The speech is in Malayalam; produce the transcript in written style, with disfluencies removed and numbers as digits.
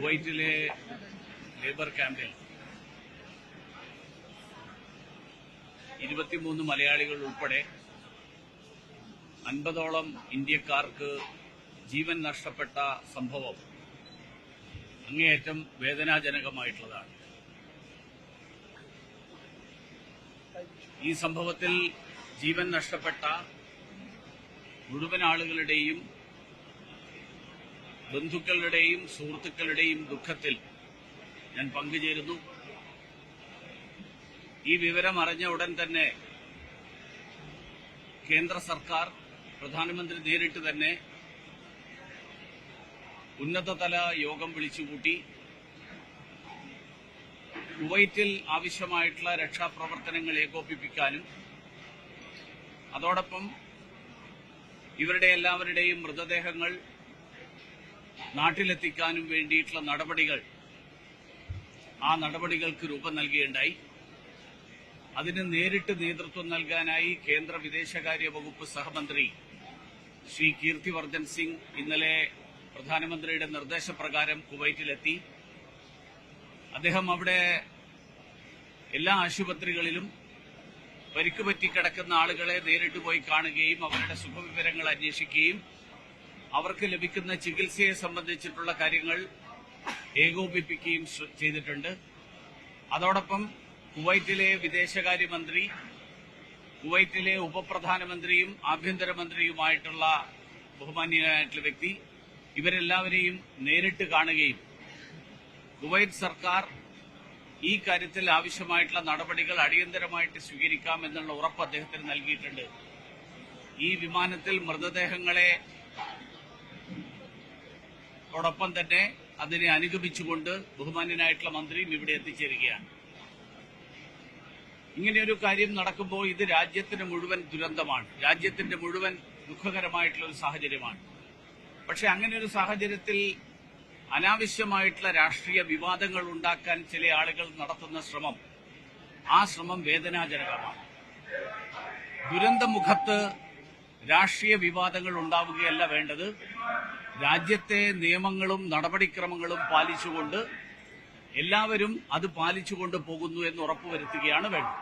കുവൈറ്റിലെ ലേബർ ക്യാമ്പിൽ 23 മലയാളികൾ ഉൾപ്പെടെ 50ഓളം ഇന്ത്യക്കാർക്ക് ജീവൻ നഷ്ടപ്പെട്ട സംഭവം അങ്ങേയറ്റം വേദനാജനകമായിട്ടുള്ളതാണ്. ഈ സംഭവത്തിൽ ജീവൻ നഷ്ടപ്പെട്ട മുഴുവൻ ആളുകളുടെയും ബന്ധുക്കളുടെയും സുഹൃത്തുക്കളുടെയും ദുഃഖത്തിൽ ഞാൻ പങ്കുചേരുന്നു. ഈ വിവരം അറിഞ്ഞ ഉടൻ തന്നെ കേന്ദ്ര സർക്കാർ, പ്രധാനമന്ത്രി നേരിട്ട് തന്നെ ഉന്നതതല യോഗം വിളിച്ചുകൂട്ടി കുവൈറ്റിൽ ആവശ്യമായിട്ടുള്ള രക്ഷാപ്രവർത്തനങ്ങൾ ഏകോപിപ്പിക്കാനും അതോടൊപ്പം ഇവരുടെ എല്ലാവരുടെയും മൃതദേഹങ്ങൾ നാട്ടിലെത്തിക്കാനും വേണ്ടിയിട്ടുള്ള നടപടികൾക്ക് രൂപം നൽകുകയുണ്ടായി. അതിന് നേരിട്ട് നേതൃത്വം നൽകാനായി കേന്ദ്ര വിദേശകാര്യ വകുപ്പ് സഹമന്ത്രി ശ്രീ കീർത്തിവർദ്ധൻ സിംഗ് ഇന്നലെ പ്രധാനമന്ത്രിയുടെ നിർദ്ദേശപ്രകാരം കുവൈറ്റിലെത്തി. അദ്ദേഹം അവിടെ എല്ലാ ആശുപത്രികളിലും പരിക്കുപറ്റി കിടക്കുന്ന ആളുകളെ നേരിട്ട് പോയി കാണുകയും അവരുടെ സുഖവിവരങ്ങൾ അന്വേഷിക്കുകയും അവർക്ക് ലഭിക്കുന്ന ചികിത്സയെ സംബന്ധിച്ചിട്ടുള്ള കാര്യങ്ങൾ ഏകോപിപ്പിക്കുകയും ചെയ്തിട്ടുണ്ട്. അതോടൊപ്പം കുവൈറ്റിലെ വിദേശകാര്യമന്ത്രി, കുവൈറ്റിലെ ഉപപ്രധാനമന്ത്രിയും ആഭ്യന്തരമന്ത്രിയുമായിട്ടുള്ള ബഹുമാന്യനായിട്ടുള്ള വ്യക്തി, ഇവരെല്ലാവരെയും നേരിട്ട് കാണുകയും കുവൈറ്റ് സർക്കാർ ഈ കാര്യത്തിൽ ആവശ്യമായിട്ടുള്ള നടപടികൾ അടിയന്തരമായിട്ട് സ്വീകരിക്കാമെന്നുള്ള ഉറപ്പ് അദ്ദേഹത്തിന് നൽകിയിട്ടുണ്ട്. ഈ വിമാനത്തിൽ മൃതദേഹങ്ങളെ ോടൊപ്പം തന്നെ അതിനെ അനുഗമിച്ചുകൊണ്ട് ബഹുമാന്യനായിട്ടുള്ള മന്ത്രിയും ഇവിടെ എത്തിച്ചേരുകയാണ്. ഇങ്ങനെയൊരു കാര്യം നടക്കുമ്പോൾ ഇത് രാജ്യത്തിന് മുഴുവൻ ദുരന്തമാണ്, രാജ്യത്തിന്റെ മുഴുവൻ ദുഃഖകരമായിട്ടുള്ള ഒരു സാഹചര്യമാണ്. പക്ഷെ അങ്ങനെയൊരു സാഹചര്യത്തിൽ അനാവശ്യമായിട്ടുള്ള രാഷ്ട്രീയ വിവാദങ്ങൾ ഉണ്ടാക്കാൻ ചില ആളുകൾ നടത്തുന്ന ആ ശ്രമം വേദനാജനകമാണ്. ദുരന്തമുഖത്ത് രാഷ്ട്രീയ വിവാദങ്ങൾ ഉണ്ടാവുകയല്ല വേണ്ടത്. രാജ്യത്തെ നിയമങ്ങളും നടപടിക്രമങ്ങളും പാലിച്ചുകൊണ്ട് എല്ലാവരും അത് പാലിച്ചുകൊണ്ട് പോകുന്നു എന്ന് ഉറപ്പുവരുത്തുകയാണ് വേണ്ടത്.